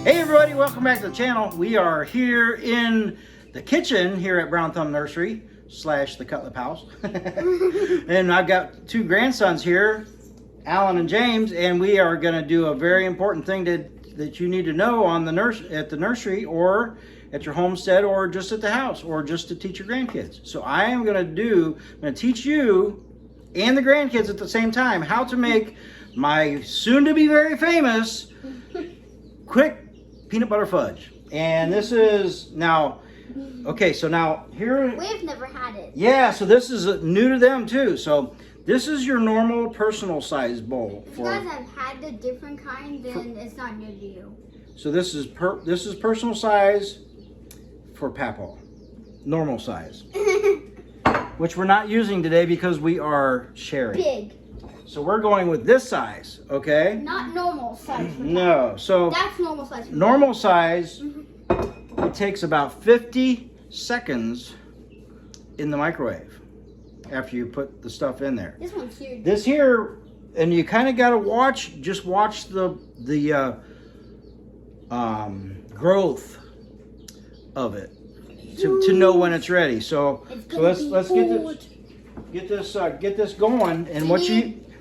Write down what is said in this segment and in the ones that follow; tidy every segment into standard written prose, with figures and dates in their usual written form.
Hey everybody, welcome back to the channel. We are here in the kitchen here at Brown Thumb Nursery / the Cutlip House. And I've got two grandsons here, Alan and James, and we are going to do a very important thing that you need to know on the at the nursery or at your homestead or just at the house or just to teach your grandkids. So I'm going to teach you and the grandkids at the same time how to make my soon to be very famous quick peanut butter fudge. And this is now, okay, so now here. We've never had it. Yeah, so this is new to them too. So this is your normal personal size bowl. If you guys have had the different kind, then it's not new to you. So this is personal size for Papa. Normal size. Which we're not using today because we are sharing. Big. So we're going with this size, okay? Not normal size. No, so that's normal size. Normal size, it takes about 50 seconds in the microwave after you put the stuff in there. This one's huge. This here, and you kind of got to watch the growth of it to know when it's ready. So let's get this going. And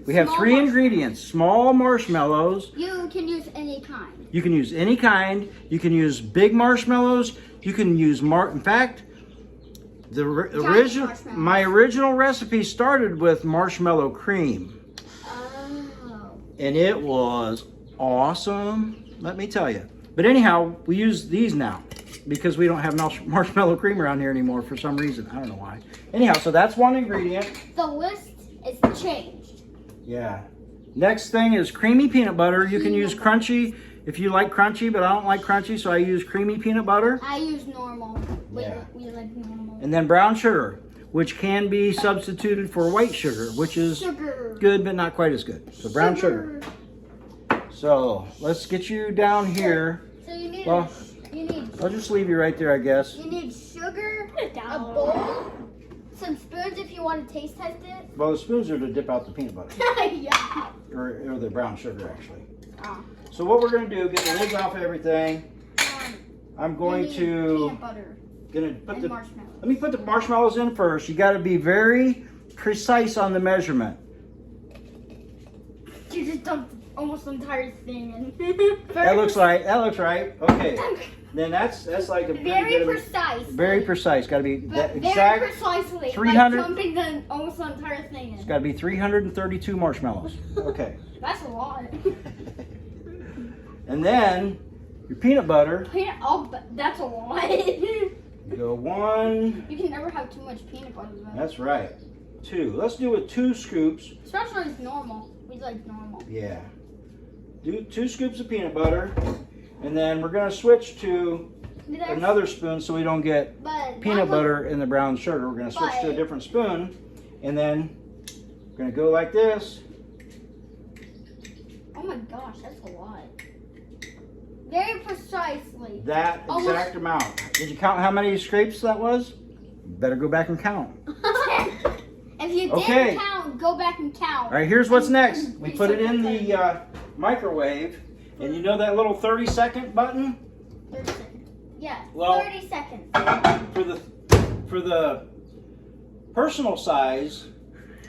we have three ingredients: small marshmallows. You can use any kind. You can use any kind. You can use big marshmallows. You can use in fact, my original recipe started with marshmallow cream. Oh. And it was awesome, let me tell you. But anyhow, we use these now because we don't have marshmallow cream around here anymore for some reason. I don't know why. Anyhow, so that's one ingredient. The list is changed. Yeah. Next thing is creamy peanut butter. You can use crunchy if you like crunchy, but I don't like crunchy, so I use creamy peanut butter. I use normal. Yeah. We like normal. And then brown sugar, which can be substituted for white sugar, which is good, but not quite as good. So brown sugar. So let's get you down here. So you need. I'll just leave you right there, I guess. You need sugar, a bowl, some spoons if you want to taste test it. Well, the spoons are to dip out the peanut butter. Yeah. Or the brown sugar, actually. Oh. So what we're going to do, get the lids off everything. I'm going to... Peanut butter and marshmallows. Let me put the marshmallows in first. You got to be very precise on the measurement. You just dumped almost the entire thing in. That looks right. Okay. Then that's like a very precise. Very precise. Got to be that very exact. Precisely. 300. Like dumping almost the entire thing in. It's got to be 332 marshmallows. Okay. That's a lot. And then your peanut butter. That's a lot. Go one. You can never have too much peanut butter though. That's right. Two. Let's do it 2 scoops. Especially with normal. We like normal. Yeah. Do 2 scoops of peanut butter. And then we're going to switch to another spoon so we don't get peanut butter in the brown sugar. We're going to switch to a different spoon. And then we're going to go like this. Oh my gosh, that's a lot. Very precisely. That exact amount. Did you count how many scrapes that was? Better go back and count. If you didn't count, go back and count. All right, here's what's next. We put it in the microwave. And you know that little 30-second button? 30 seconds. Yeah, well, 30 seconds. For the personal size,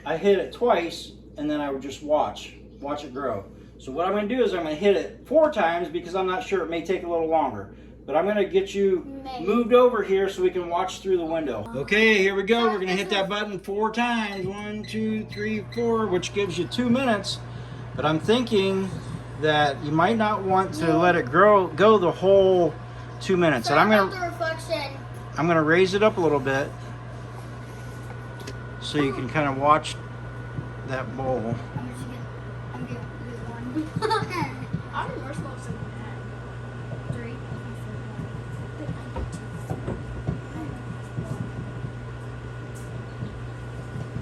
I hit it twice, and then I would just watch it grow. So what I'm going to do is I'm going to hit it 4 times because I'm not sure, it may take a little longer. But I'm going to get you moved over here so we can watch through the window. Okay, here we go. We're going to hit that button 4 times. 1, 2, 3, 4, which gives you 2 minutes. But I'm thinking that you might not want to let it go the whole 2 minutes. And I'm going to raise it up a little bit so you can kind of watch that bowl.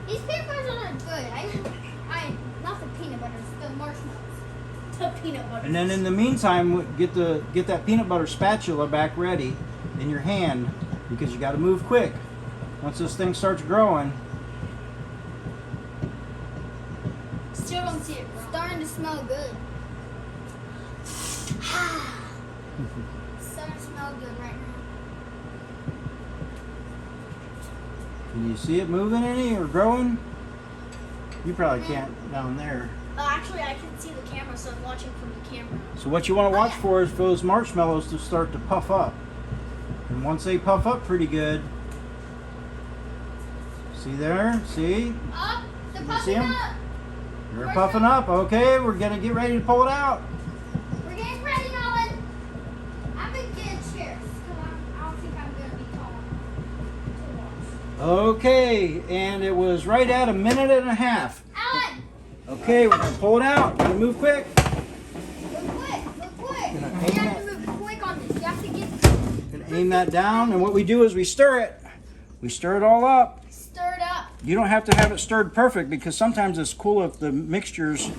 These peanut butters are good. Not the peanut butter, the marshmallows. The peanut butter. And then in the meantime, get that peanut butter spatula back ready in your hand because you got to move quick. Once this thing starts growing. Still don't see it. Starting to smell good. It's starting to smell good right now. Can you see it moving any or growing? You probably can't down there. Actually, I can see the camera, so I'm watching from the camera. So what you want to watch for is for those marshmallows to start to puff up. And once they puff up pretty good, see there? See? Up! They're You see puffing 'em? up! They're puffing up. Okay, we're going to get ready to pull it out. We're getting ready, Nolan. I'm in good shares, because I don't think I'm going to be tall to watch. Okay, and it was right at 1.5 minutes. Alan! Okay, we're going to pull it out. Gotta move quick. Look quick! Look quick! Gonna You aim have it. to move quick on this. You have to get... Gonna aim that down, and what we do is we stir it. We stir it all up. Stirred up. You don't have to have it stirred perfect because sometimes it's cool if the mixtures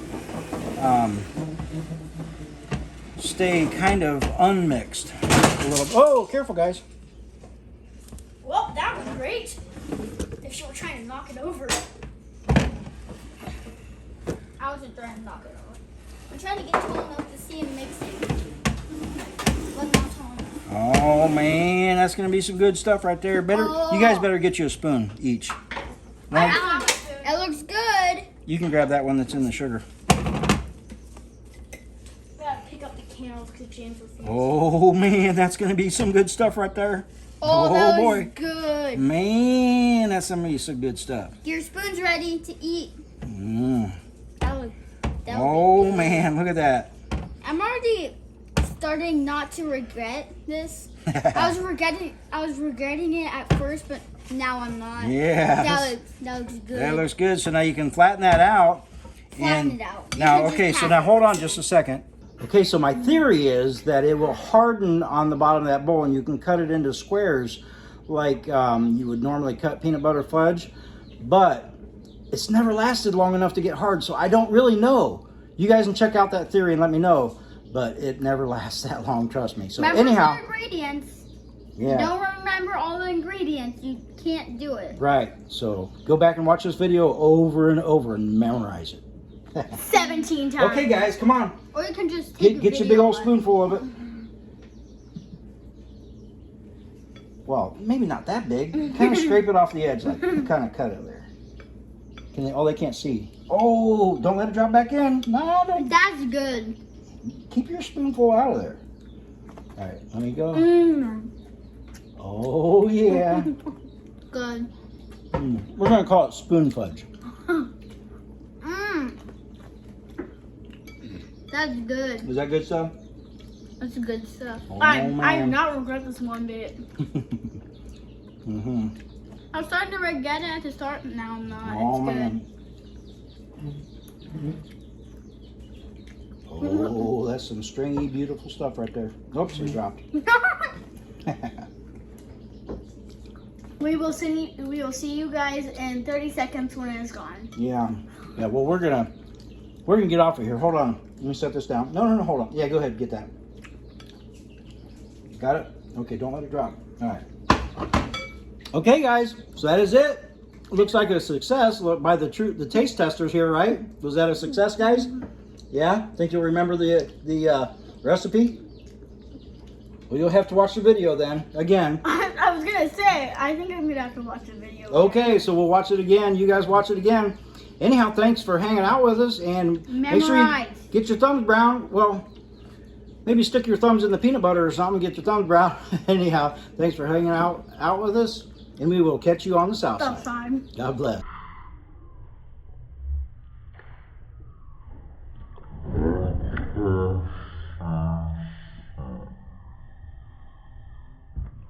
stay kind of unmixed. A little. Oh, careful, guys. Well, that was great. If you were trying to knock it over. I wasn't trying to knock it over. I'm trying to get tall enough to see him mixing. But not tall enough. Oh man, that's gonna be some good stuff right there. Better, you guys better get you a spoon each. Well, It looks good. you can grab that one that's in the sugar. Gotta pick up the candles because James refused. Oh man, that's gonna be some good stuff right there. Oh, that boy. looks good. Man, that's gonna be some good stuff. Your spoon's ready to eat. Mm. That would Oh be good. man, look at that. I'm already starting not to regret this. I was regretting it at first, but now I'm not. Yeah. That looks good. That looks good. So now you can flatten that out. Flatten it out. You Now, can just okay, so pat now it. hold on just a second. Okay, so my theory is that it will harden on the bottom of that bowl and you can cut it into squares like you would normally cut peanut butter fudge, but it's never lasted long enough to get hard, so I don't really know. You guys can check out that theory and let me know, but it never lasts that long, trust me. So Remember anyhow, the ingredients. yeah. Don't remember all the ingredients. You can't do it. Right, so go back and watch this video over and over and memorize it. 17 times. Okay, guys, come on. Or you can just take Get a your big video old on it. spoonful of it. Well, maybe not that big. Kind of scrape it off the edge, like kind of cut it there. Can they? Oh, they can't see. Oh, don't let it drop back in. No, don't. That's good. Keep your spoonful out of there. All right, let me go. Mmm. Oh yeah. Good. We're gonna call it spoon fudge. Mmm. That's good. Is that good stuff? That's good stuff. Oh, I do man. not regret this one bit. Mhm. I was starting to regret it at the start, but now I'm not. Oh It's man. Oh, that's some stringy, beautiful stuff right there. Oops, it dropped. good. We will see you guys in 30 seconds when it's gone. Yeah. Yeah, well, we're gonna get off of here. Hold on. Let me set this down. No, hold on. Yeah, go ahead, get that. Got it? Okay, don't let it drop. All right. Okay, guys, so that is it. Looks like a success by the taste testers here, right? Was that a success, guys? Yeah? Think you'll remember the recipe? Well, you'll have to watch the video then, again. I was gonna say, I think I'm gonna have to watch the video. Okay, so we'll watch it again. You guys watch it again. Anyhow, thanks for hanging out with us, and make sure you Memorize. get your thumbs brown. Well, maybe stick your thumbs in the peanut butter or something, get your thumbs brown. Anyhow, thanks for hanging out with us, and we will catch you on the south Stop side. sign. God bless.